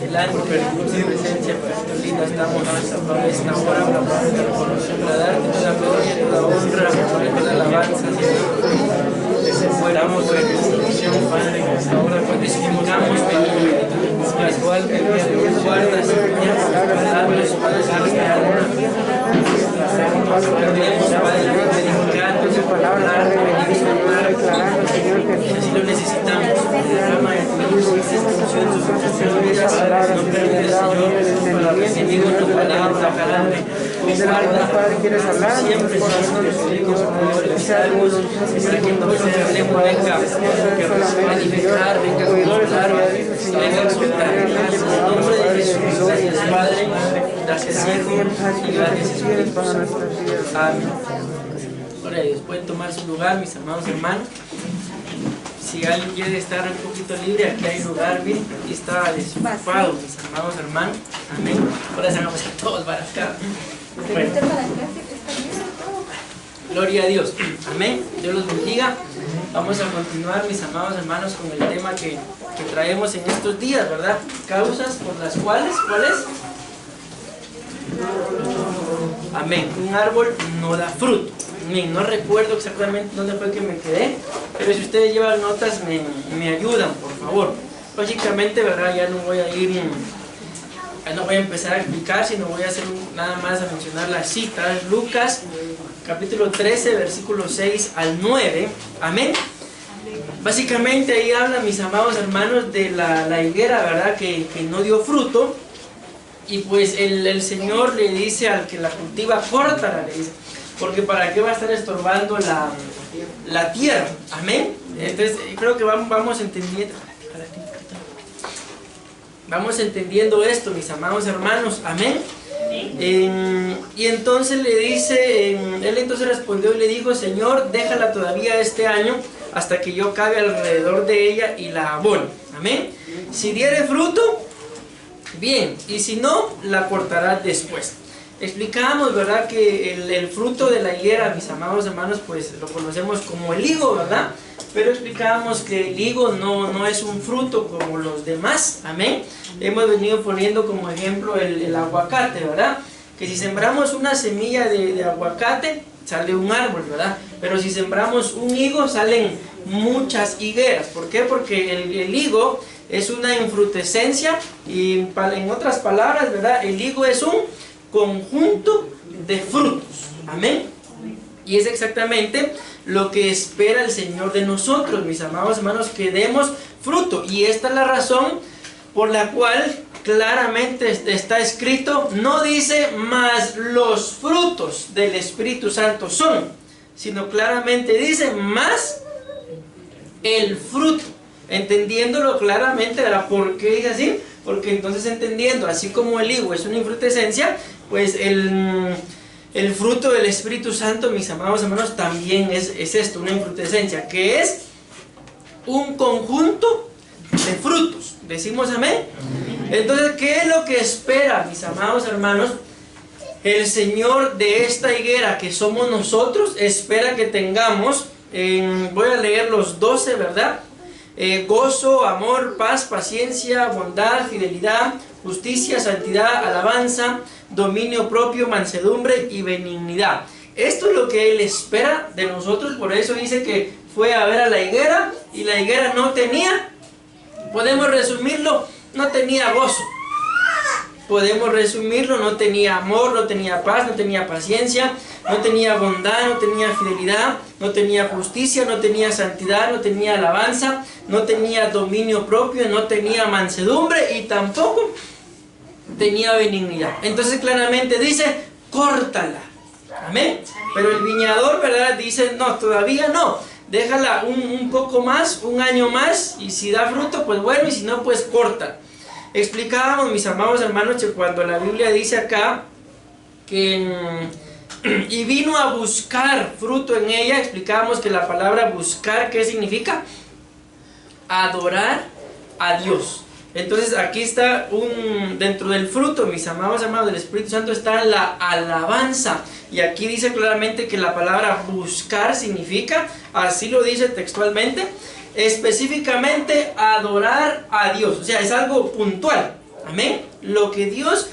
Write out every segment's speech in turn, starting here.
delante de tu presencia, Padre lindo, estamos en esta hora para darte toda la gloria, toda la honra, toda la alabanza, Señor. Damos por tu instrucción, Padre, en esta hora, pues testimoniamos, la cual el día de hoy guardas, Señor, palabras, así lo necesitamos. Derrama de tu luz, instrucción, sus vidas, no permites, Señor, para recibir tu palabra, adelante. Guarda, quieres hablar, siempre, Señor, para que entonces hablemos, venga, a edificar, venga a consolar, venga a exaltar. En nombre de Jesús, gracias, Padre, gracias, Hijo, y gracias, Espíritu Santo. Amén. Gloria a Dios. Pueden tomar su lugar, mis amados hermanos. Si alguien quiere estar un poquito libre, aquí hay lugar, bien. Aquí está desocupado, mis amados hermanos. Amén. Ahora se van a pasar todos para acá. Bueno. Gloria a Dios. Amén. Dios los bendiga. Vamos a continuar, mis amados hermanos, con el tema que traemos en estos días, ¿verdad? Causas por las cuales, ¿cuáles? Amén. Un árbol no da fruto. Amén. No recuerdo exactamente dónde fue que me quedé, pero si ustedes llevan notas me ayudan, por favor. Lógicamente, ¿verdad? Ya no voy a empezar a explicar, sino voy a hacer nada más a mencionar las citas. Lucas capítulo 13, versículos 6 al 9. Amén. Básicamente ahí habla, mis amados hermanos, de la higuera, ¿verdad? Que no dio fruto. Y pues el Señor le dice al que la cultiva, córtala, le dice, porque para qué va a estar estorbando la tierra. Amén. Entonces creo que vamos entendiendo esto, mis amados hermanos. Amén. Y entonces le dice, él entonces respondió y le dijo, Señor, déjala todavía este año hasta que yo cabe alrededor de ella y la abone. Amén. Si diere fruto, bien, y si no, la cortará después. Explicábamos, ¿verdad?, que el fruto de la higuera, mis amados hermanos, pues lo conocemos como el higo, ¿verdad? Pero explicábamos que el higo no es un fruto como los demás. Amén. Hemos venido poniendo como ejemplo el aguacate, ¿verdad? Que si sembramos una semilla de aguacate, sale un árbol, ¿verdad? Pero si sembramos un higo, salen muchas higueras. ¿Por qué? Porque el higo es una infrutescencia y en otras palabras, ¿verdad? El higo es un conjunto de frutos. Amén. Y es exactamente lo que espera el Señor de nosotros, mis amados hermanos, que demos fruto. Y esta es la razón por la cual claramente está escrito, no dice más los frutos del Espíritu Santo son, sino claramente dice más el fruto. Entendiéndolo claramente, ¿verdad? ¿Por qué dice así? Porque entonces entendiendo, así como el higo es una infrutescencia, pues el fruto del Espíritu Santo, mis amados hermanos, también es esto, una infrutescencia, que es un conjunto de frutos. ¿Decimos amén? Entonces, ¿qué es lo que espera, mis amados hermanos? El Señor de esta higuera que somos nosotros, espera que tengamos, voy a leer los 12, ¿verdad? Gozo, amor, paz, paciencia, bondad, fidelidad, justicia, santidad, alabanza, dominio propio, mansedumbre y benignidad. Esto es lo que Él espera de nosotros. Por eso dice que fue a ver a la higuera y la higuera no tenía, podemos resumirlo, no tenía gozo. Podemos resumirlo, no tenía amor, no tenía paz, no tenía paciencia, no tenía bondad, no tenía fidelidad, no tenía justicia, no tenía santidad, no tenía alabanza, no tenía dominio propio, no tenía mansedumbre y tampoco tenía benignidad. Entonces claramente dice, córtala. Amén. Pero el viñador, ¿verdad?, dice, no, todavía no. Déjala un poco más, un año más, y si da fruto, pues bueno, y si no, pues corta. Explicábamos, mis amados hermanos, que cuando la Biblia dice acá que y vino a buscar fruto en ella, explicábamos que la palabra buscar, ¿qué significa? Adorar a Dios. Entonces aquí está dentro del fruto, mis amados hermanos, del Espíritu Santo está la alabanza. Y aquí dice claramente que la palabra buscar significa, así lo dice textualmente, específicamente adorar a Dios. O sea, es algo puntual. Amén. Lo que Dios,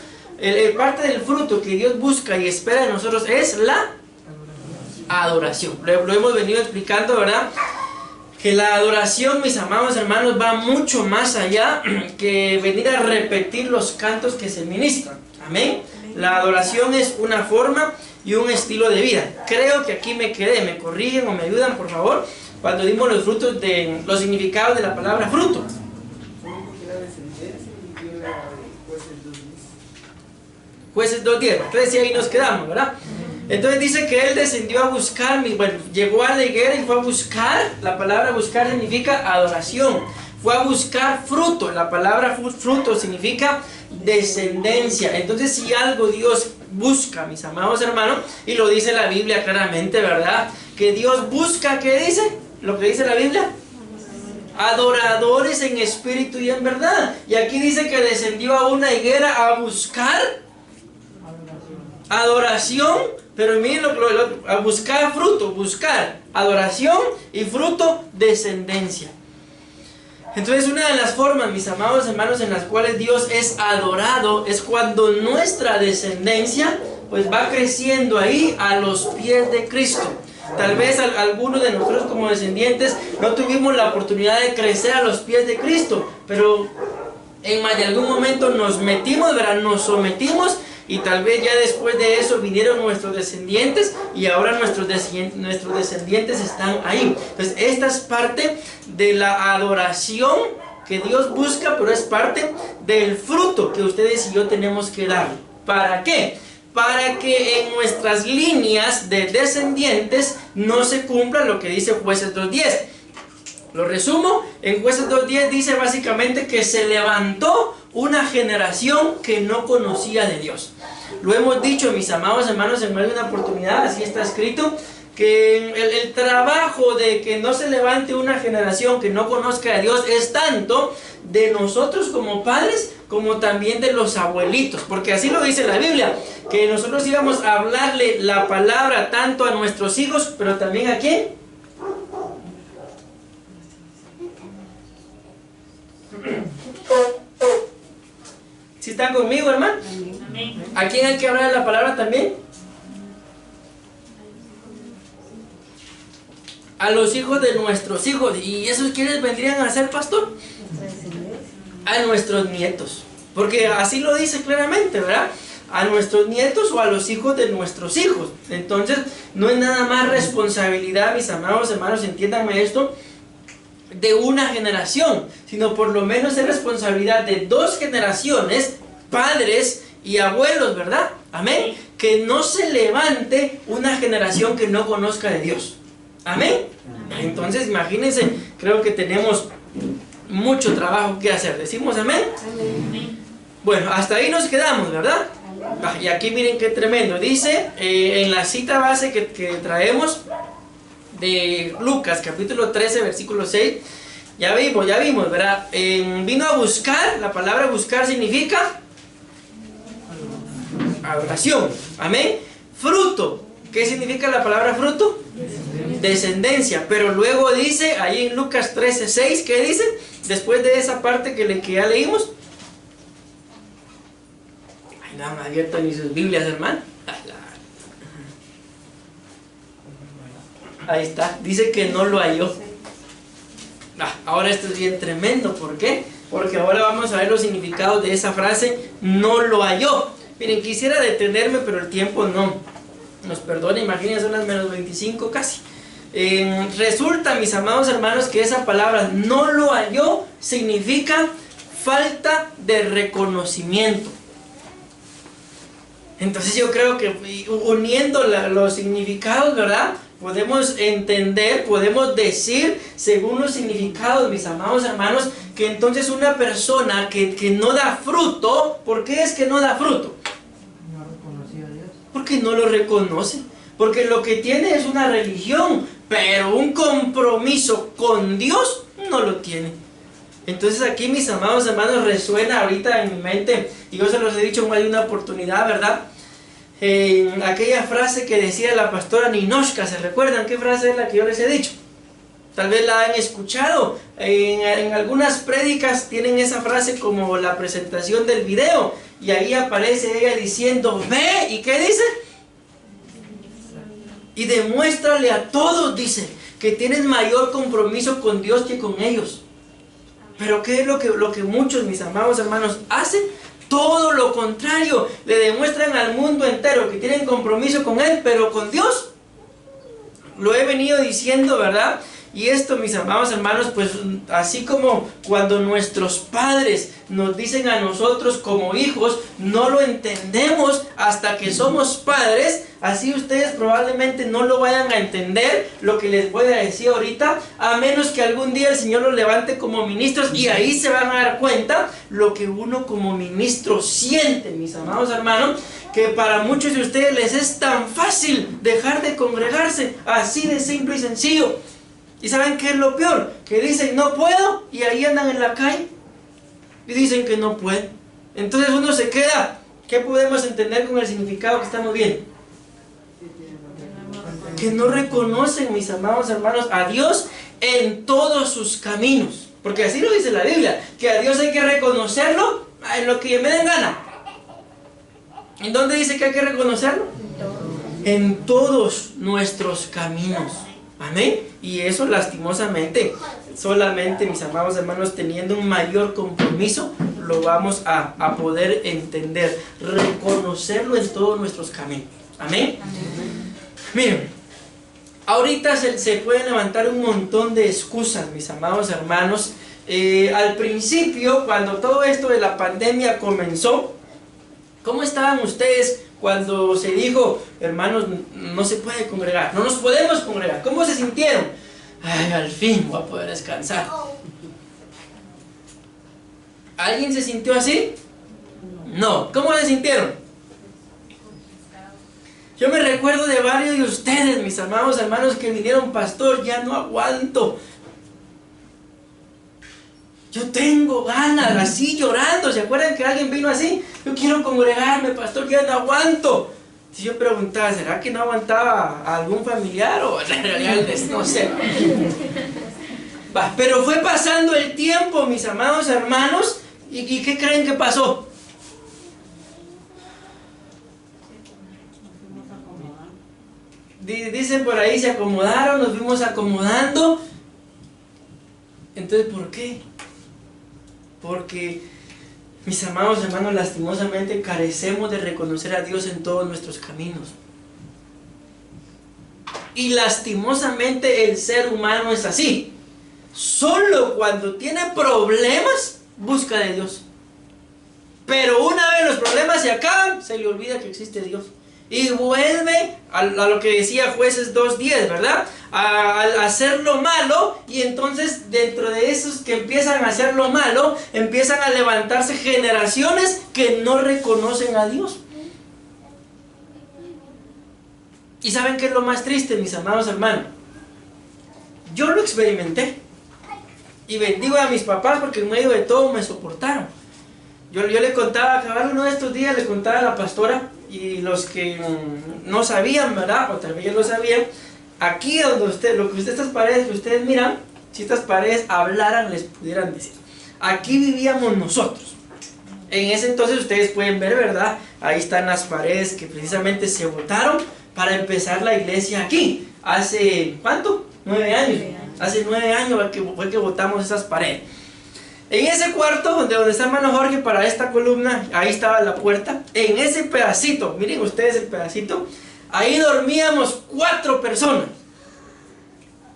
parte del fruto que Dios busca y espera de nosotros es la adoración. Lo hemos venido explicando, ¿verdad? Que la adoración, mis amados hermanos, va mucho más allá que venir a repetir los cantos que se ministran. Amén. La adoración es una forma y un estilo de vida. Creo que aquí me quedé, me corrigen o me ayudan, por favor, cuando dimos los frutos de los significados de la palabra fruto. Jueces 2:10. Entonces sí, ahí nos quedamos, ¿verdad? Entonces dice que él descendió a buscar, bueno, llegó a la higuera y fue a buscar. La palabra buscar significa adoración. Fue a buscar fruto. La palabra fruto significa descendencia. Entonces si algo Dios busca, mis amados hermanos, y lo dice la Biblia claramente, ¿verdad? Que Dios busca, ¿qué dice? Lo que dice la Biblia: adoradores en espíritu y en verdad. Y aquí dice que descendió a una higuera a buscar adoración, pero miren a buscar fruto, buscar adoración y fruto, descendencia. Entonces una de las formas, mis amados hermanos, en las cuales Dios es adorado es cuando nuestra descendencia pues va creciendo ahí a los pies de Cristo. Tal vez algunos de nosotros como descendientes no tuvimos la oportunidad de crecer a los pies de Cristo, pero en más de algún momento nos metimos, ¿verdad? Nos sometimos, y tal vez ya después de eso vinieron nuestros descendientes y ahora nuestros descendientes están ahí. Entonces esta es parte de la adoración que Dios busca, pero es parte del fruto que ustedes y yo tenemos que dar. ¿Para qué? Para que en nuestras líneas de descendientes no se cumpla lo que dice Jueces 2:10. Lo resumo, en Jueces 2:10 dice básicamente que se levantó una generación que no conocía de Dios. Lo hemos dicho, mis amados hermanos, en más de una oportunidad, así está escrito, que el trabajo de que no se levante una generación que no conozca a Dios es tanto de nosotros como padres como también de los abuelitos, porque así lo dice la Biblia, que nosotros íbamos a hablarle la palabra tanto a nuestros hijos, pero también ¿a quién? ¿Sí están conmigo, hermano? Amén. ¿A quién hay que hablar la palabra también? A los hijos de nuestros hijos. ¿Y esos quiénes vendrían a ser, pastor? A nuestros nietos. Porque así lo dice claramente, ¿verdad? A nuestros nietos o a los hijos de nuestros hijos. Entonces, no es nada más responsabilidad, mis amados hermanos, entiéndanme esto, de una generación, sino por lo menos es responsabilidad de 2 generaciones, padres y abuelos, ¿verdad? Amén. Que no se levante una generación que no conozca de Dios. Amén. Entonces imagínense, creo que tenemos mucho trabajo que hacer. ¿Decimos amén? Amén. Bueno, hasta ahí nos quedamos, ¿verdad? Y aquí miren qué tremendo. Dice en la cita base que traemos de Lucas capítulo 13 versículo 6, ya vimos, ¿verdad? Vino a buscar. La palabra buscar significa adoración. Amén. Fruto. ¿Qué significa la palabra fruto? Descendencia. Pero luego dice ahí en Lucas 13, 6, ¿qué dice? Después de esa parte que ya leímos. Ay, no han abierto ni sus Biblias, hermano. Ahí está, dice que no lo halló. Ahora esto es bien tremendo. ¿Por qué? Porque ahora vamos a ver los significados de esa frase, no lo halló. Miren, quisiera detenerme, pero el tiempo no nos perdona. Imagínense, son las menos 25 casi. Resulta, mis amados hermanos, que esa palabra no lo halló significa falta de reconocimiento. Entonces yo creo que uniendo los significados, ¿verdad? Podemos entender, podemos decir, según los significados, mis amados hermanos, que entonces una persona que no da fruto, ¿por qué es que no da fruto? No reconoció a Dios. Porque no lo reconoce. Porque lo que tiene es una religión, pero un compromiso con Dios no lo tiene. Entonces aquí, mis amados hermanos, resuena ahorita en mi mente, y yo se los he dicho en más de una oportunidad, ¿verdad? Aquella frase que decía la pastora Ninoshka, ¿se recuerdan qué frase es la que yo les he dicho? Tal vez la han escuchado. En algunas prédicas tienen esa frase como la presentación del video. Y ahí aparece ella diciendo, ve, ¿y qué dice? Y demuéstrale a todos, dice, que tienes mayor compromiso con Dios que con ellos. Pero ¿qué es lo que muchos, mis amados hermanos, hacen? Todo lo contrario. Le demuestran al mundo entero que tienen compromiso con Él, pero con Dios. Lo he venido diciendo, ¿verdad? Y esto, mis amados hermanos, pues así como cuando nuestros padres nos dicen a nosotros como hijos, no lo entendemos hasta que somos padres, así ustedes probablemente no lo vayan a entender lo que les voy a decir ahorita, a menos que algún día el Señor los levante como ministros y ahí se van a dar cuenta lo que uno como ministro siente, mis amados hermanos, que para muchos de ustedes les es tan fácil dejar de congregarse, así de simple y sencillo. ¿Y saben qué es lo peor? Que dicen no puedo y ahí andan en la calle y dicen que no pueden. Entonces uno se queda. ¿Qué podemos entender con el significado que estamos viendo? Que no reconocen, mis amados hermanos, a Dios en todos sus caminos. Porque así lo dice la Biblia, que a Dios hay que reconocerlo en lo que me den gana. ¿En dónde dice que hay que reconocerlo? En todos nuestros caminos. Amén. Y eso lastimosamente, solamente, mis amados hermanos, teniendo un mayor compromiso, lo vamos a poder entender, reconocerlo en todos nuestros caminos. Amén. Miren, ahorita se pueden levantar un montón de excusas, mis amados hermanos. Al principio, cuando todo esto de la pandemia comenzó, ¿cómo estaban ustedes cuando se dijo, hermanos, no se puede congregar, no nos podemos congregar? ¿Cómo se sintieron? Ay, al fin voy a poder descansar. ¿Alguien se sintió así? No. ¿Cómo se sintieron? Yo me recuerdo de varios de ustedes, mis amados hermanos, que vinieron, pastor, ya no aguanto. Yo tengo ganas, así llorando. ¿Se acuerdan que alguien vino así? Yo quiero congregarme, pastor, ya no aguanto. Si yo preguntaba, ¿será que no aguantaba a algún familiar o en realidad no sé? Pero fue pasando el tiempo, mis amados hermanos, ¿y qué creen que pasó? Dicen por ahí, se acomodaron, nos fuimos acomodando. Entonces, ¿por qué? Porque, mis amados hermanos, lastimosamente carecemos de reconocer a Dios en todos nuestros caminos. Y lastimosamente el ser humano es así. Solo cuando tiene problemas, busca de Dios. Pero una vez los problemas se acaban, se le olvida que existe Dios. Y vuelve a lo que decía Jueces 2:10, ¿verdad? A hacer lo malo, y entonces dentro de esos que empiezan a hacer lo malo, empiezan a levantarse generaciones que no reconocen a Dios. ¿Y saben qué es lo más triste, mis amados hermanos? Yo lo experimenté. Y bendigo a mis papás porque en medio de todo me soportaron. Yo le contaba, cada uno de estos días le contaba a la pastora, y los que no sabían, ¿verdad? O tal vez ya lo sabían, aquí donde estas paredes que ustedes miran, si estas paredes hablaran, les pudieran decir. Aquí vivíamos nosotros. En ese entonces ustedes pueden ver, ¿verdad? Ahí están las paredes que precisamente se botaron para empezar la iglesia aquí. Hace, ¿cuánto? 9 años. Hace 9 años fue que botamos esas paredes. En ese cuarto donde está hermano Jorge para esta columna, ahí estaba la puerta. En ese pedacito, miren ustedes el pedacito, ahí dormíamos 4 personas.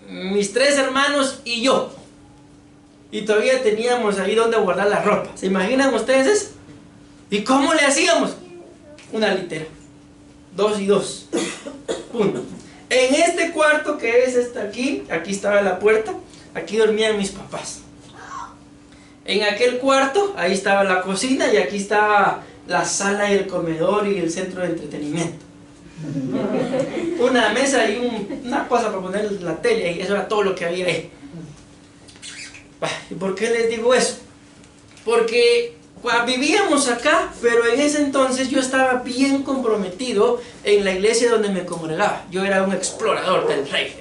Mis 3 hermanos y yo. Y todavía teníamos ahí donde guardar la ropa. ¿Se imaginan ustedes eso? ¿Y cómo le hacíamos? Una litera. 2 y 2. Punto. En este cuarto que es aquí estaba la puerta. Aquí dormían mis papás. En aquel cuarto, ahí estaba la cocina, y aquí estaba la sala y el comedor y el centro de entretenimiento. Una mesa y una cosa para poner la tele, y eso era todo lo que había ahí. ¿Y por qué les digo eso? Porque vivíamos acá, pero en ese entonces yo estaba bien comprometido en la iglesia donde me congregaba. Yo era un explorador del rey.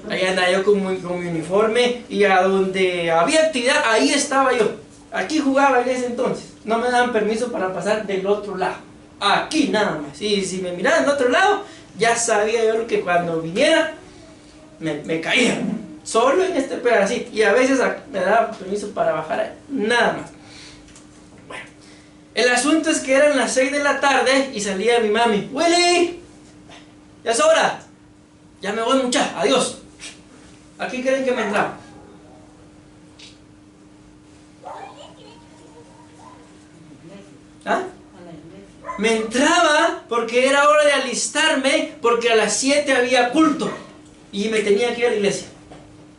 Ahí andaba yo con mi uniforme y a donde había actividad, ahí estaba yo. Aquí jugaba en ese entonces. No me daban permiso para pasar del otro lado. Aquí nada más. Y si me miraban del otro lado, ya sabía yo que cuando viniera, me caía. Solo en este pedacito. Y a veces me daban permiso para bajar ahí. Nada más. Bueno. El asunto es que eran las 6 de la tarde y salía mi mami. ¡Willy! ¡Ya es hora! Ya me voy, muchacha. Adiós. Aquí creen que me entraba. ¿Ah? Me entraba porque era hora de alistarme, porque a las 7 había culto y me tenía que ir a la iglesia.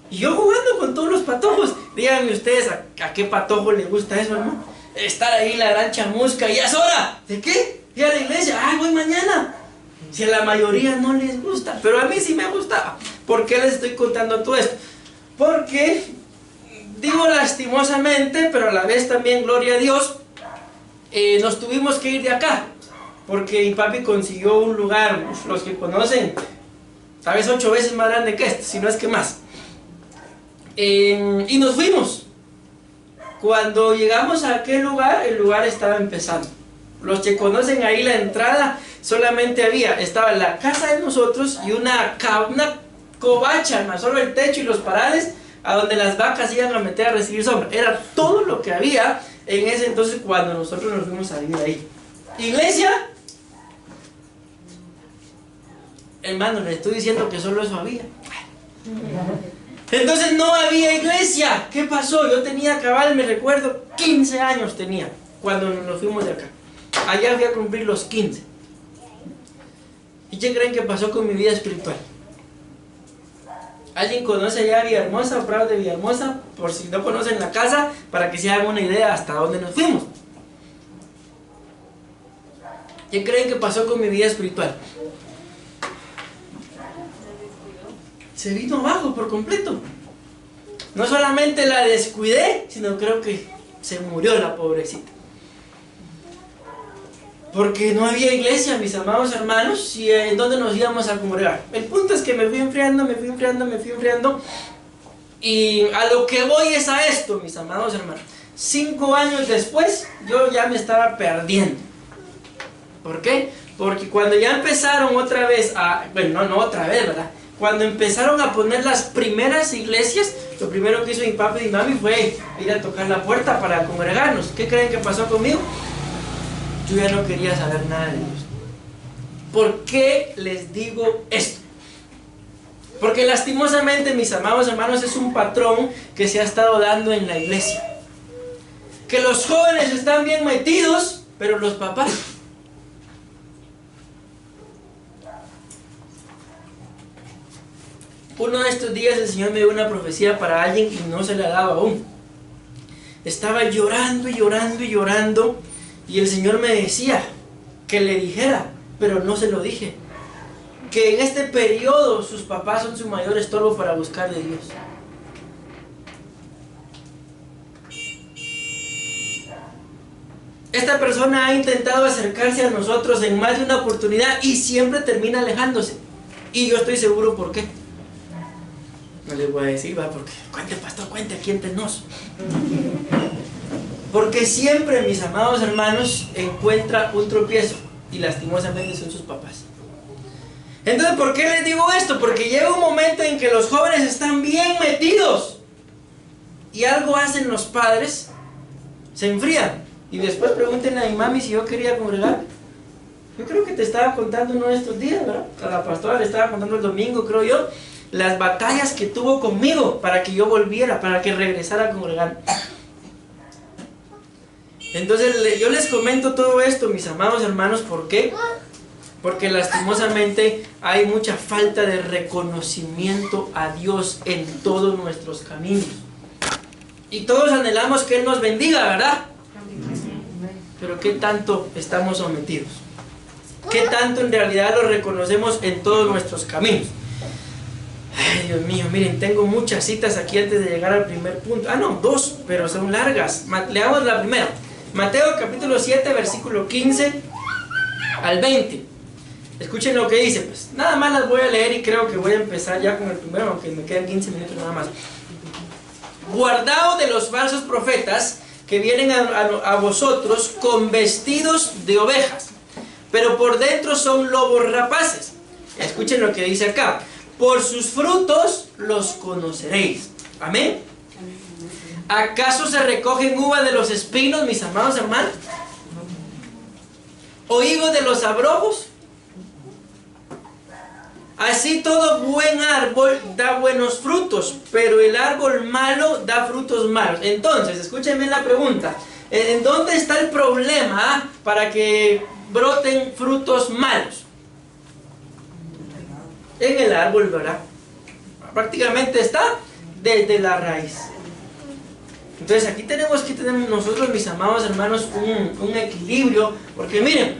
Y yo jugando con todos los patojos. Díganme ustedes a qué patojo le gusta eso, hermano. Estar ahí la gran chamusca y ya es hora. ¿De qué? Ir a la iglesia. ¡Ay, voy mañana! Si a la mayoría no les gusta, pero a mí sí me gustaba. ¿Por qué les estoy contando todo esto? Porque, digo lastimosamente, pero a la vez también, gloria a Dios, nos tuvimos que ir de acá. Porque mi papi consiguió un lugar, los que conocen, tal vez 8 veces más grande que este, si no es que más. Y nos fuimos. Cuando llegamos a aquel lugar, el lugar estaba empezando. Los que conocen ahí la entrada, solamente estaba la casa de nosotros y una covacha, más solo el techo y los parales, a donde las vacas iban a meter a recibir sombra. Era todo lo que había en ese entonces cuando nosotros nos fuimos a vivir ahí. Iglesia, hermano, les estoy diciendo que solo eso había. Entonces no había iglesia. ¿Qué pasó? Yo tenía cabal, me recuerdo, 15 años tenía cuando nos fuimos de acá. Allá fui a cumplir los 15. ¿Y qué creen que pasó con mi vida espiritual? ¿Alguien conoce allá Villahermosa o Prado de Villahermosa? Por si no conocen la casa, para que se hagan una idea hasta dónde nos fuimos. ¿Qué creen que pasó con mi vida espiritual? Se vino abajo por completo. No solamente la descuidé, sino creo que se murió la pobrecita. Porque no había iglesia, mis amados hermanos, y en dónde nos íbamos a congregar. El punto es que me fui enfriando, y a lo que voy es a esto, mis amados hermanos. 5 años después, yo ya me estaba perdiendo. ¿Por qué? Porque cuando ya empezaron otra vez no otra vez, ¿verdad? Cuando empezaron a poner las primeras iglesias, lo primero que hizo mi papá y mi mami fue ir a tocar la puerta para congregarnos. ¿Qué creen que pasó conmigo? Yo ya no quería saber nada de Dios. ¿Por qué les digo esto? Porque lastimosamente, mis amados hermanos, es un patrón que se ha estado dando en la iglesia. Que los jóvenes están bien metidos, pero los papás... Uno de estos días el Señor me dio una profecía para alguien y no se la daba aún. Estaba llorando y el Señor me decía que le dijera, pero no se lo dije. Que en este periodo sus papás son su mayor estorbo para buscar de Dios. Esta persona ha intentado acercarse a nosotros en más de una oportunidad y siempre termina alejándose. Y yo estoy seguro por qué. No les voy a decir, porque cuente, pastor, cuente aquí entre nos. Porque siempre, mis amados hermanos, encuentra un tropiezo y lastimosamente son sus papás. Entonces, ¿por qué les digo esto? Porque llega un momento en que los jóvenes están bien metidos y algo hacen los padres, se enfrían y después pregúntenle a mi mami si yo quería congregar. Yo creo que te estaba contando uno de estos días, ¿verdad? A la pastora le estaba contando el domingo, creo yo, las batallas que tuvo conmigo para que yo volviera, para que regresara a congregar. Entonces yo les comento todo esto, mis amados hermanos, ¿por qué? Porque lastimosamente hay mucha falta de reconocimiento a Dios en todos nuestros caminos. Y todos anhelamos que Él nos bendiga, ¿verdad? Pero ¿qué tanto estamos sometidos? ¿Qué tanto en realidad lo reconocemos en todos nuestros caminos? Ay, Dios mío, miren, tengo muchas citas aquí antes de llegar al primer punto. No, 2, pero son largas. Leamos la primera. Mateo capítulo 7, versículo 15 al 20. Escuchen lo que dice, pues. Nada más las voy a leer y creo que voy a empezar ya con el primero, aunque me quedan 15 minutos nada más. Guardaos de los falsos profetas que vienen a vosotros con vestidos de ovejas, pero por dentro son lobos rapaces. Escuchen lo que dice acá. Por sus frutos los conoceréis. Amén. ¿Acaso se recogen uvas de los espinos, mis amados hermanos? ¿O higos de los abrojos? Así todo buen árbol da buenos frutos, pero el árbol malo da frutos malos. Entonces, escúchenme la pregunta. ¿En dónde está el problema para que broten frutos malos? En el árbol, ¿verdad? Prácticamente está desde la raíz. Entonces aquí tenemos que tener nosotros, mis amados hermanos, un equilibrio. Porque miren,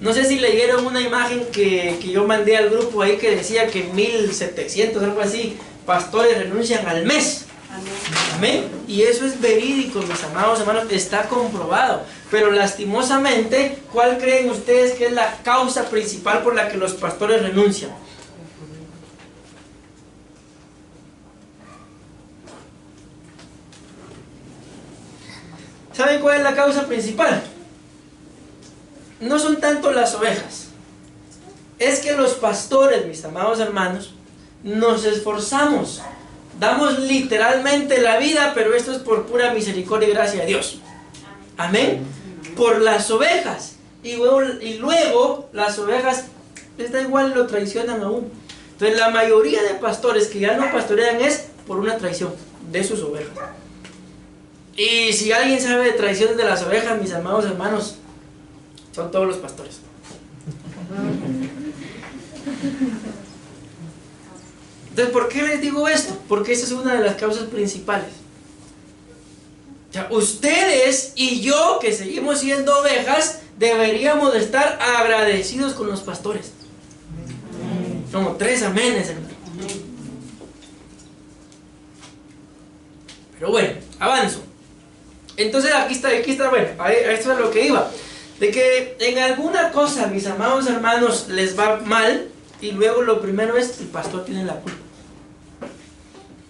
no sé si leyeron una imagen que yo mandé al grupo ahí que decía que 1700, algo así, pastores renuncian al mes. Amén. Y eso es verídico, mis amados hermanos, está comprobado. Pero lastimosamente, ¿cuál creen ustedes que es la causa principal por la que los pastores renuncian? ¿Saben cuál es la causa principal? No son tanto las ovejas. Es que los pastores, mis amados hermanos, nos esforzamos. Damos literalmente la vida, pero esto es por pura misericordia y gracia de Dios. Amén. Por las ovejas. Y luego las ovejas, les da igual, lo traicionan aún. Entonces la mayoría de pastores que ya no pastorean es por una traición de sus ovejas. Y si alguien sabe de traiciones de las ovejas, mis amados hermanos, son todos los pastores. Entonces, ¿por qué les digo esto? Porque esa es una de las causas principales. O sea, ustedes y yo, que seguimos siendo ovejas, deberíamos de estar agradecidos con los pastores. Como 3 amenes, hermano. Pero bueno, avanzo. Entonces aquí está, bueno, esto es lo que iba. De que en alguna cosa, mis amados hermanos, les va mal, y luego lo primero es, el pastor tiene la culpa.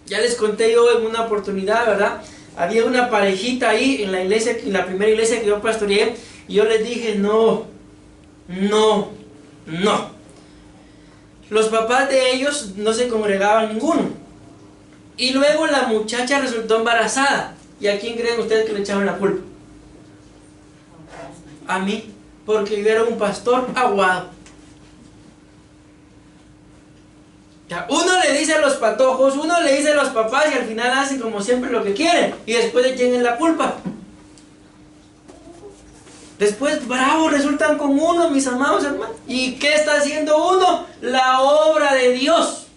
Ya les conté yo en una oportunidad, ¿verdad? Había una parejita ahí en la iglesia, en la primera iglesia que yo pastoreé, y yo les dije, no. Los papás de ellos no se congregaban ninguno. Y luego la muchacha resultó embarazada. ¿Y a quién creen ustedes que le echaban la culpa? A mí, porque yo era un pastor aguado. Uno le dice a los patojos, uno le dice a los papás y al final hacen como siempre lo que quieren. Y después le tienen la culpa. Después bravos resultan con uno, mis amados hermanos. ¿Y qué está haciendo uno? La obra de Dios.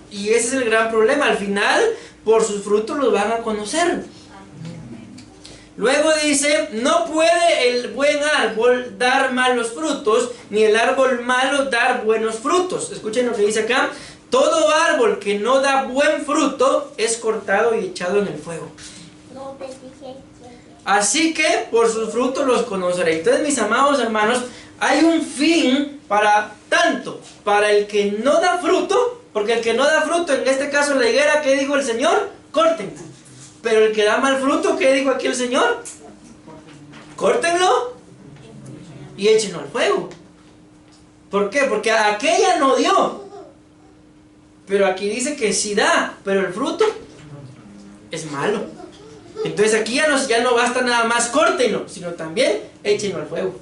Y ese es el gran problema. Al final, por sus frutos los van a conocer. Luego dice, no puede el buen árbol dar malos frutos, ni el árbol malo dar buenos frutos. Escuchen lo que dice acá. Todo árbol que no da buen fruto es cortado y echado en el fuego. Así que por sus frutos los conoceréis. Entonces, mis amados hermanos, hay un fin para tanto, para el que no da fruto, porque el que no da fruto, en este caso la higuera, ¿qué dijo el Señor? Córtenla. Pero el que da mal fruto, ¿qué dijo aquí el Señor? Córtenlo y échenlo al fuego. ¿Por qué? Porque aquella no dio. Pero aquí dice que sí da, pero el fruto es malo. Entonces aquí ya no basta nada más córtenlo, sino también échenlo al fuego.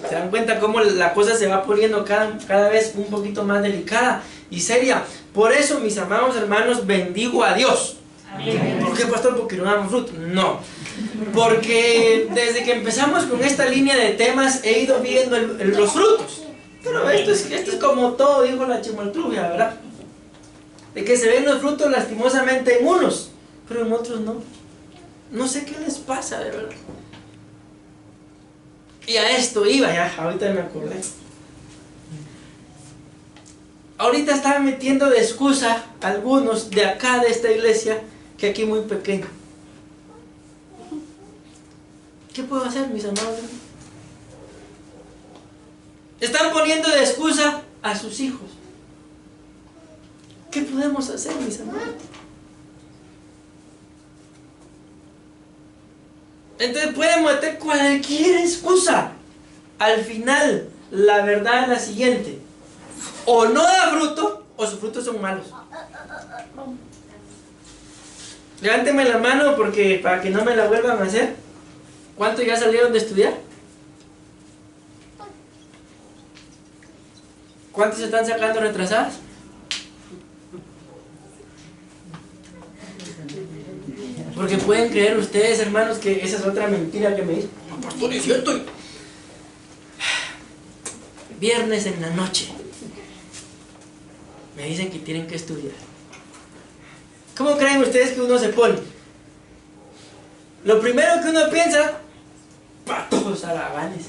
¿Se dan cuenta cómo la cosa se va poniendo cada vez un poquito más delicada y seria? Por eso, mis amados hermanos, bendigo a Dios. Amén. ¿Por qué, pastor? Porque no damos fruto. No. Porque desde que empezamos con esta línea de temas he ido viendo los frutos. Pero esto es como todo, dijo la chimoltrufia, ¿verdad? De que se ven los frutos lastimosamente en unos, pero en otros no. No sé qué les pasa, de verdad. Y a esto iba, ya, ahorita me acordé. Ahorita están metiendo de excusa algunos de acá de esta iglesia que aquí muy pequeño. ¿Qué puedo hacer, mis amados? Están poniendo de excusa a sus hijos. ¿Qué podemos hacer, mis hermanos? Entonces pueden meter cualquier excusa. Al final, la verdad es la siguiente: o no da fruto, o sus frutos son malos. Levánteme la mano porque para que no me la vuelvan a hacer. ¿Cuántos ya salieron de estudiar? ¿Cuántos se están sacando retrasadas? Porque pueden creer ustedes, hermanos, que esa es otra mentira que me dicen. No, pastor, es cierto. Viernes en la noche me dicen que tienen que estudiar. ¿Cómo creen ustedes que uno se pone? Lo primero que uno piensa, patos alaganes.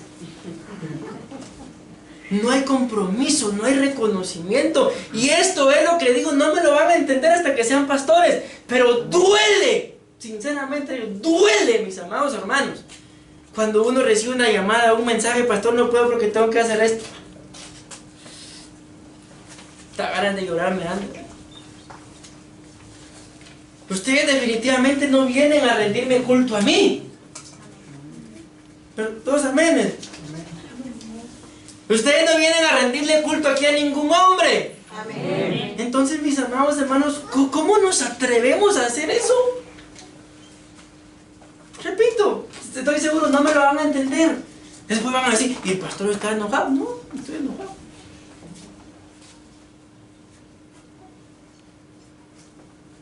No hay compromiso, no hay reconocimiento. Y esto es lo que digo, no me lo van a entender hasta que sean pastores. Pero duele, sinceramente duele, mis amados hermanos, cuando uno recibe una llamada, un mensaje: pastor, no puedo porque tengo que hacer esto. Está ganas de llorar, me anda. Ustedes definitivamente no vienen a rendirme culto a mí. Pero todos amén. Ustedes no vienen a rendirle culto aquí a ningún hombre. Amén. Entonces, mis amados hermanos, ¿cómo nos atrevemos a hacer eso? Repito, estoy seguro, no me lo van a entender. Después van a decir: ¿y el pastor está enojado? No, no estoy enojado.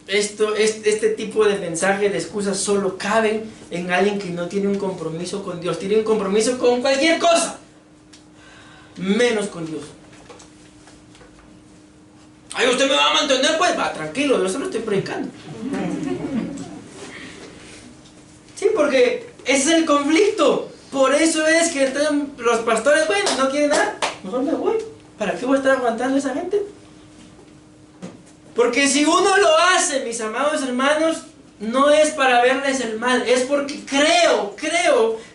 Este tipo de mensajes, de excusas, solo caben en alguien que no tiene un compromiso con Dios. Tiene un compromiso con cualquier cosa, menos con Dios. Ay, ¿usted me va a mantener? Pues va, tranquilo, yo solo estoy predicando. Sí, porque ese es el conflicto. Por eso es que los pastores, bueno, no quieren nada, mejor me voy. ¿Para qué voy a estar aguantando a esa gente? Porque si uno lo hace, mis amados hermanos, no es para verles el mal, es porque creo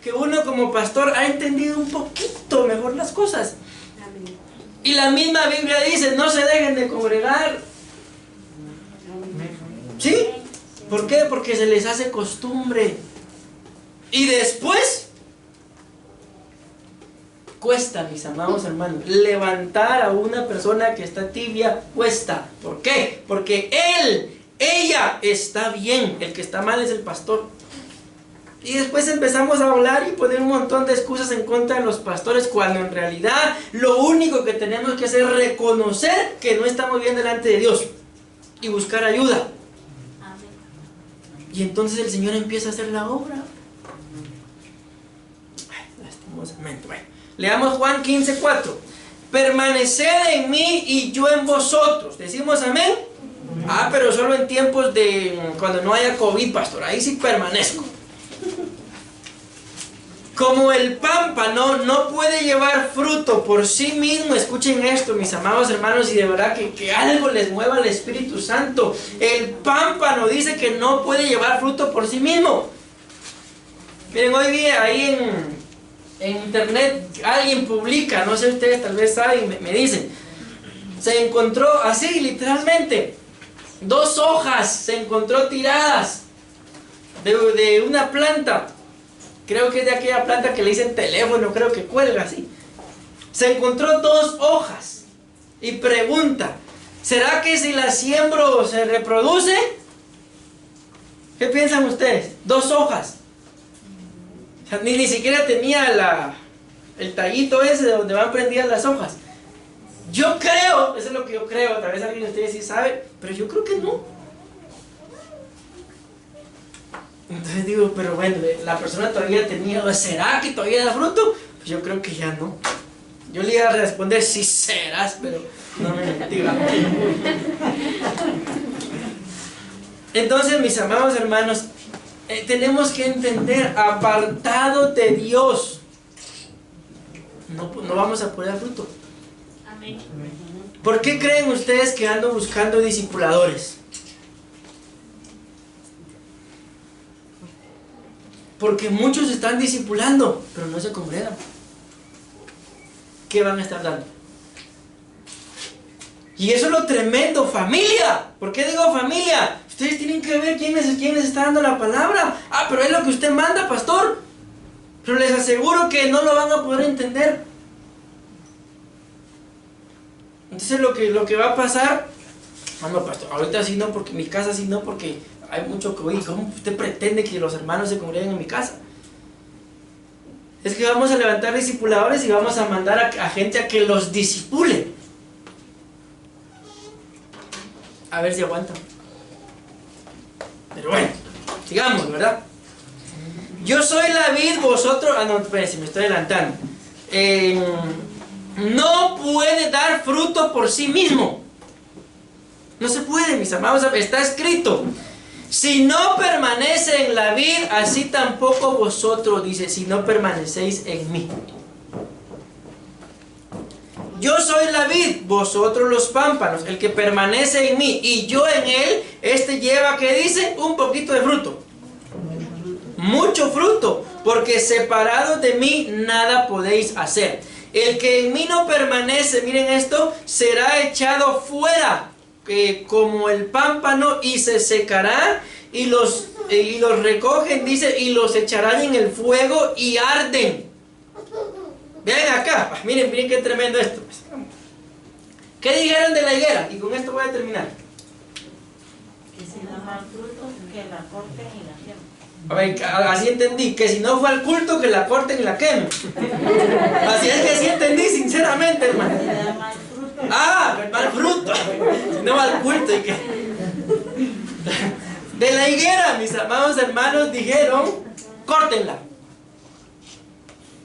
que uno como pastor ha entendido un poquito mejor las cosas. Amén. Y la misma Biblia dice: no se dejen de congregar. ¿Sí? ¿Por qué? Porque se les hace costumbre. Y después cuesta, mis amados hermanos, levantar a una persona que está tibia, cuesta. ¿Por qué? Porque ella está bien, el que está mal es el pastor. Y después empezamos a hablar y poner un montón de excusas en contra de los pastores, cuando en realidad lo único que tenemos que hacer es reconocer que no estamos bien delante de Dios y buscar ayuda. Y entonces el Señor empieza a hacer la obra. Lastimosamente, bueno. Leamos Juan 15:4. Permaneced en mí y yo en vosotros. ¿Decimos amén? Ah, pero solo en tiempos de cuando no haya COVID, pastor. Ahí sí permanezco. Como el pámpano no puede llevar fruto por sí mismo. Escuchen esto, mis amados hermanos, y de verdad que algo les mueva al Espíritu Santo. El pámpano dice que no puede llevar fruto por sí mismo. Miren, hoy día ahí en internet alguien publica, no sé, ustedes tal vez saben, me dicen, se encontró así literalmente 2 hojas, se encontró tiradas de una planta. Creo que es de aquella planta que le dicen teléfono, creo que cuelga así. Se encontró 2 hojas y pregunta: ¿será que si la siembro se reproduce? ¿Qué piensan ustedes? 2 hojas. O sea, ni siquiera tenía el tallito ese de donde van prendidas las hojas. Yo creo, eso es lo que yo creo, tal vez alguien de ustedes sí sabe, pero yo creo que no. Entonces digo, pero bueno, la persona todavía tenía, ¿será que todavía da fruto? Pues yo creo que ya no. Yo le iba a responder: sí serás, pero no me diga. Entonces, mis amados hermanos, tenemos que entender: apartado de Dios, no vamos a poder dar fruto. Amén. ¿Por qué creen ustedes que ando buscando discipuladores? Porque muchos están discipulando, pero no se congregan. ¿qué van a estar dando? Y eso es lo tremendo, familia. ¿Por qué digo familia? Ustedes tienen que ver quién les está dando la palabra. Ah, pero es lo que usted manda, pastor. Pero les aseguro que no lo van a poder entender. Entonces lo que va a pasar, no, pastor, ahorita sí no, porque en mi casa sí no, porque hay mucho que oír. ¿Cómo usted pretende que los hermanos se congreguen en mi casa? Es que vamos a levantar discipuladores y vamos a mandar a gente a que los discipule. A ver si aguantan. Pero bueno, sigamos, ¿verdad? Yo soy la vid, vosotros... Ah, no, espérense, me estoy adelantando. No puede dar fruto por sí mismo. No se puede, mis amados. Está escrito: si no permanece en la vid, así tampoco vosotros, dice, si no permanecéis en mí. Yo soy la vid, vosotros los pámpanos. El que permanece en mí y yo en él, este lleva, ¿qué dice? Un poquito de fruto. Mucho fruto, porque separados de mí nada podéis hacer. El que en mí no permanece, miren esto, será echado fuera como el pámpano y se secará, y los recogen, dice, y los echarán en el fuego y arden. Vean acá, miren qué tremendo esto. ¿Qué dijeron de la higuera? Y con esto voy a terminar. Que si da mal fruto, que la corten y la quemen. A ver, así entendí, que si no fue al culto, que la corten y la quemen. Así es que así entendí, sinceramente, hermano. Si da mal fruto. Ah, mal fruto. Si no va al culto y que... De la higuera, mis amados hermanos dijeron, córtenla.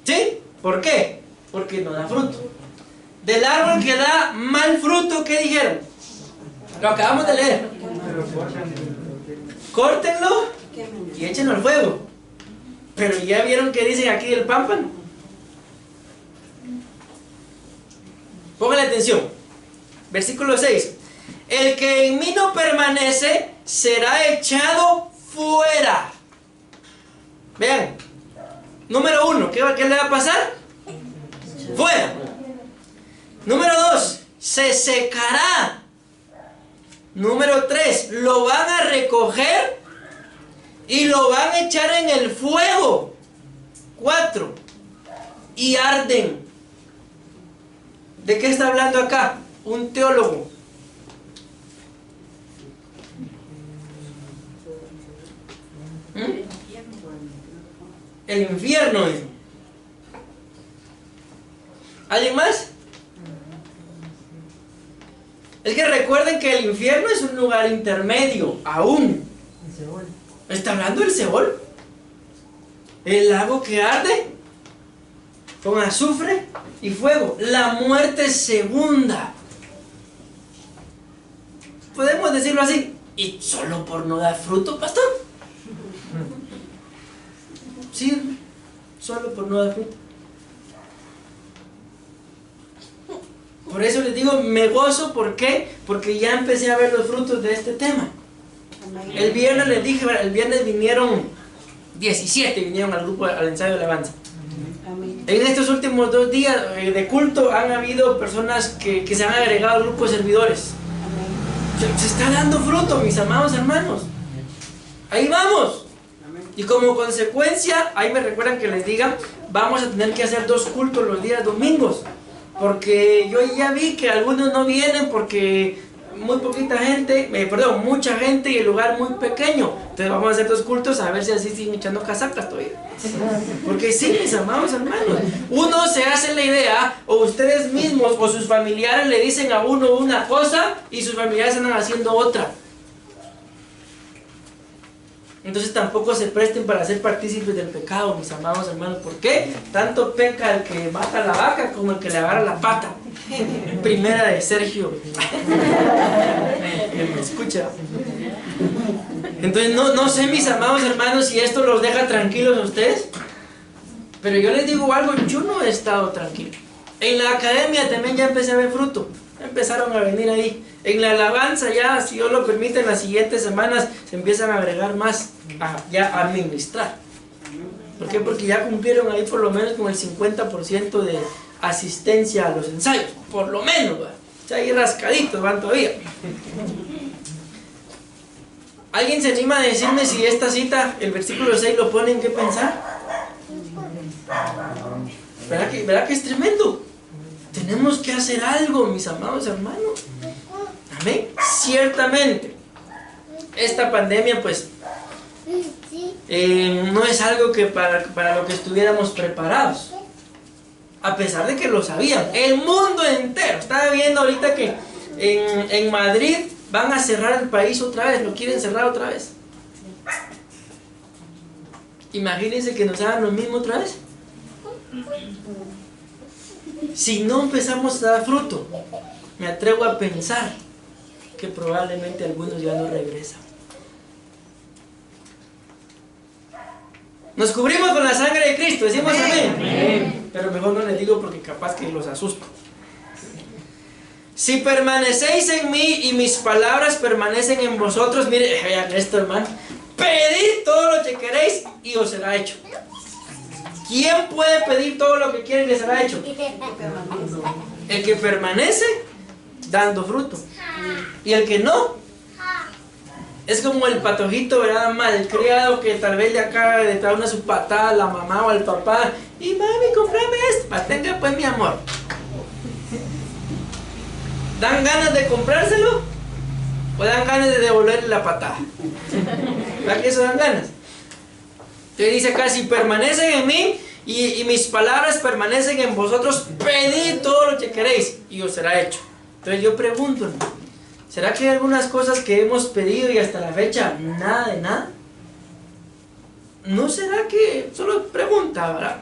¿Sí? ¿Por qué? Porque no da fruto. Del árbol que da mal fruto, ¿qué dijeron? Lo acabamos de leer. Córtenlo y échenlo al fuego. Pero ya vieron que dicen aquí del pámpano. Pónganle atención. Versículo 6. El que en mí no permanece será echado fuera. Vean. Número 1, ¿qué le va a pasar? Fuera. Número 2, se secará. Número 3, lo van a recoger y lo van a echar en el fuego. 4, y arden. ¿De qué está hablando acá? Un teólogo. El infierno. ¿Alguien más? Es que recuerden que el infierno es un lugar intermedio, aún. ¿Está hablando del Seol? El lago que arde con azufre y fuego. La muerte segunda. ¿Podemos decirlo así? ¿Y solo por no dar fruto, pastor? Sí, solo por no dar fruto. Por eso les digo, me gozo, ¿por qué? Porque ya empecé a ver los frutos de este tema. El viernes les dije, el viernes vinieron 17, vinieron al grupo, al ensayo de alabanza. En estos últimos 2 días de culto han habido personas que se han agregado al grupo de servidores. Se está dando fruto, mis amados hermanos. Ahí vamos. Y como consecuencia, ahí me recuerdan que les diga, vamos a tener que hacer 2 cultos los días domingos. Porque yo ya vi que algunos no vienen porque muy poquita gente, mucha gente y el lugar muy pequeño. Entonces vamos a hacer 2 cultos a ver si así siguen echando casacas todavía. Porque sí, mis amados hermanos, uno se hace la idea, o ustedes mismos o sus familiares le dicen a uno una cosa y sus familiares andan haciendo otra. Entonces tampoco se presten para ser partícipes del pecado, mis amados hermanos. ¿Por qué? Tanto peca el que mata a la vaca como el que le agarra la pata. Primera de Sergio. Me escucha. Entonces no sé, mis amados hermanos, si esto los deja tranquilos a ustedes. Pero yo les digo algo, yo no he estado tranquilo. En la academia también ya empecé a ver fruto. Empezaron a venir ahí. En la alabanza ya, si Dios lo permite, en las siguientes semanas se empiezan a agregar más ya a administrar. ¿Por qué? Porque ya cumplieron ahí por lo menos con el 50% asistencia a los ensayos, por lo menos, ¿va? O sea, ahí rascaditos van todavía. ¿Alguien se anima a decirme si esta cita, el versículo 6, lo pone en qué pensar? ¿Verdad que es tremendo? Tenemos que hacer algo, mis amados hermanos. Amén. Ciertamente, esta pandemia, pues, no es algo que para lo que estuviéramos preparados. A pesar de que lo sabían. El mundo entero. Estaba viendo ahorita que en Madrid van a cerrar el país otra vez. Lo quieren cerrar otra vez. Imagínense que nos hagan lo mismo otra vez. Si no empezamos a dar fruto, me atrevo a pensar que probablemente algunos ya no regresan. Nos cubrimos con la sangre de Cristo, decimos amén. Amén. Pero mejor no les digo porque capaz que los asusto. Si permanecéis en mí y mis palabras permanecen en vosotros, mire, vean esto, hermano. Pedid todo lo que queréis y os será hecho. ¿Quién puede pedir todo lo que quiere y le será hecho? El que permanece dando fruto. Y el que no, es como el patojito, ¿verdad? Malcriado que tal vez le acaba de dar una su patada a la mamá o al papá. Y mami, comprame esto. Tenga pues mi amor. ¿Dan ganas de comprárselo? ¿O dan ganas de devolverle la patada? ¿Verdad que eso dan ganas? Te dice acá, si permanecen en mí y mis palabras permanecen en vosotros, pedid todo lo que queréis y os será hecho. Entonces yo pregunto, ¿será que hay algunas cosas que hemos pedido y hasta la fecha nada de nada? ¿No será que, solo pregunta, ¿verdad?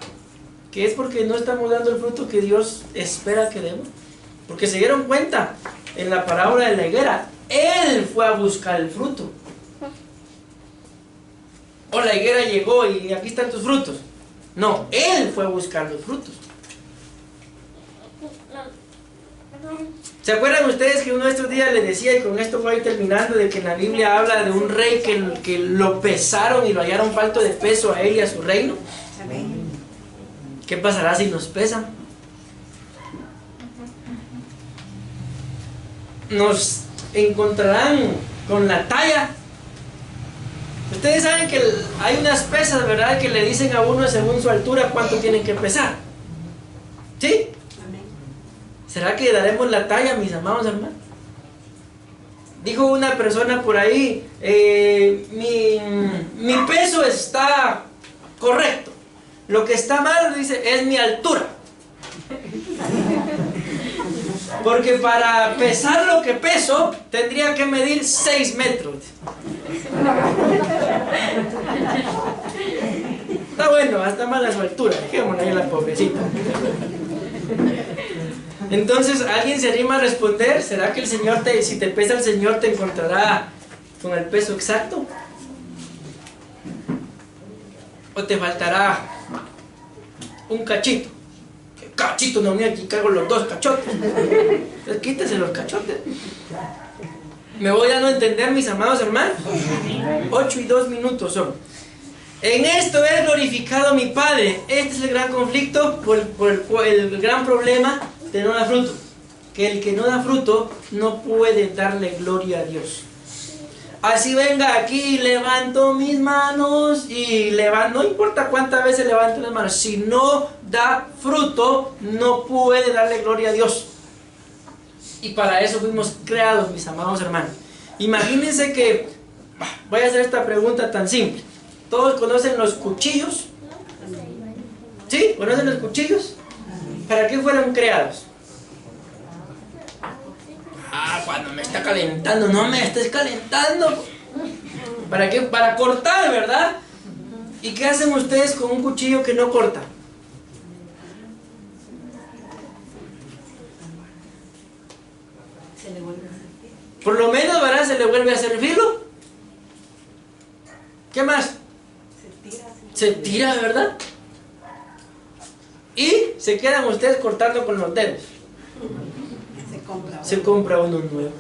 Que es porque no estamos dando el fruto que Dios espera que demos? Porque se dieron cuenta en la parábola de la higuera, Él fue a buscar el fruto. O la higuera llegó y aquí están tus frutos. No, Él fue a buscar los frutos. ¿Se acuerdan ustedes que uno de estos días les decía, y con esto voy terminando, de que en la Biblia habla de un rey que lo pesaron y lo hallaron falto de peso a él y a su reino? ¿Qué pasará si nos pesan? Nos encontrarán con la talla. Ustedes saben que hay unas pesas, ¿verdad? Que le dicen a uno según su altura cuánto tienen que pesar. ¿Sí? ¿Será que daremos la talla, mis amados hermanos? Dijo una persona por ahí, mi peso está correcto. Lo que está mal, dice, es mi altura. Porque para pesar lo que peso, tendría que medir 6 metros. Está bueno, está mala su altura. Dejémosla ahí a la pobrecita. Entonces, ¿alguien se anima a responder? ¿Será que el Señor, si te pesa el Señor, te encontrará con el peso exacto? ¿O te faltará un cachito? Cachito, no, mira, aquí cargo los 2 cachotes. Entonces quítese los cachotes. ¿Me voy dando a entender, mis amados hermanos? 8 y 2 minutos son. En esto es glorificado mi Padre. Este es el gran conflicto, el gran problema de no dar fruto. Que el que no da fruto no puede darle gloria a Dios. Así venga aquí, levanto mis manos y no importa cuántas veces levanto las manos, si no da fruto, no puede darle gloria a Dios. Y para eso fuimos creados, mis amados hermanos. Imagínense que, voy a hacer esta pregunta tan simple. ¿Todos conocen los cuchillos? ¿Sí? ¿Conocen los cuchillos? ¿Para qué fueron creados? Cuando me está calentando, no me estés calentando. ¿Para qué? Para cortar, ¿verdad? ¿Y qué hacen ustedes con un cuchillo que no corta? Se le vuelve a servir. Por lo menos, ¿verdad? Se le vuelve a hacer filo. ¿Qué más? Se tira, ¿verdad? Y se quedan ustedes cortando con los dedos. Se compra uno nuevo.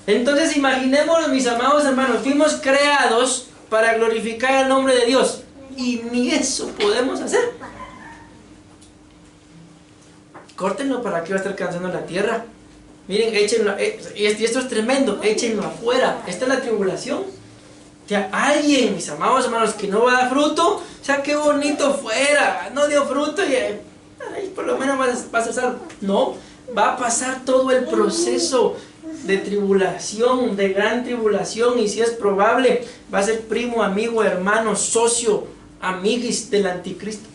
Entonces imaginémonos, mis amados hermanos, fuimos creados para glorificar el nombre de Dios y ni eso podemos hacer. córtenlo, ¿para qué va a estar cansando la tierra? Miren, échenlo, y esto es tremendo, échenlo afuera. Esta es la tribulación. O sea, alguien, mis amados hermanos, que no va a dar fruto, o sea, qué bonito fuera, no dio fruto y ay, por lo menos vas a salvo. No, va a pasar todo el proceso de tribulación, de gran tribulación, y si es probable, va a ser primo, amigo, hermano, socio, amiguis del anticristo.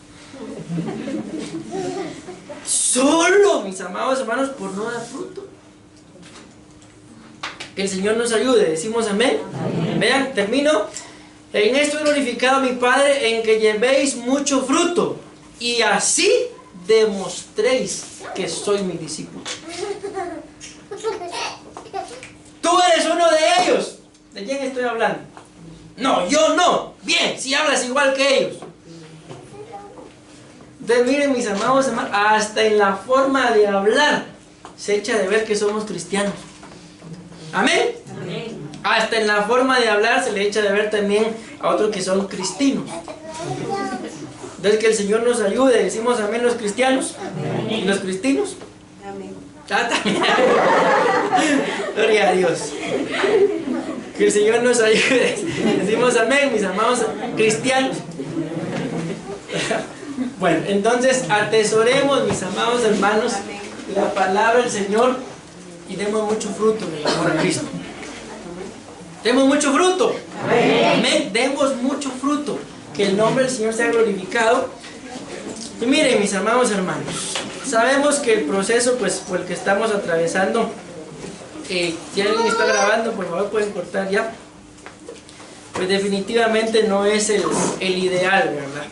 Solo, mis amados hermanos, por no dar fruto. Que el Señor nos ayude, decimos amén. Amén. Vean, termino. En esto he glorificado a mi Padre, en que llevéis mucho fruto, y así demostréis que soy mi discípulo. Tú eres uno de ellos. ¿De quién estoy hablando? No, yo no. Bien, si hablas igual que ellos. Entonces miren, mis amados hermanos, hasta en la forma de hablar se echa de ver que somos cristianos. Amén. Amén. Hasta en la forma de hablar se le echa de ver también a otros que son cristinos. Entonces que el Señor nos ayude. Decimos amén los cristianos. Amén. ¿Y los cristinos? Amén. Ah, también. Gloria a Dios. Que el Señor nos ayude. Decimos amén, mis amados cristianos. Bueno, entonces atesoremos, mis amados hermanos, la palabra del Señor y demos mucho fruto en el amor a Cristo. Demos mucho fruto. Amén. Demos mucho fruto. Que el nombre del Señor sea glorificado. Y miren, mis amados hermanos, sabemos que el proceso, pues, por el que estamos atravesando, si alguien está grabando, por favor pueden cortar ya. Pues definitivamente no es el ideal, ¿verdad?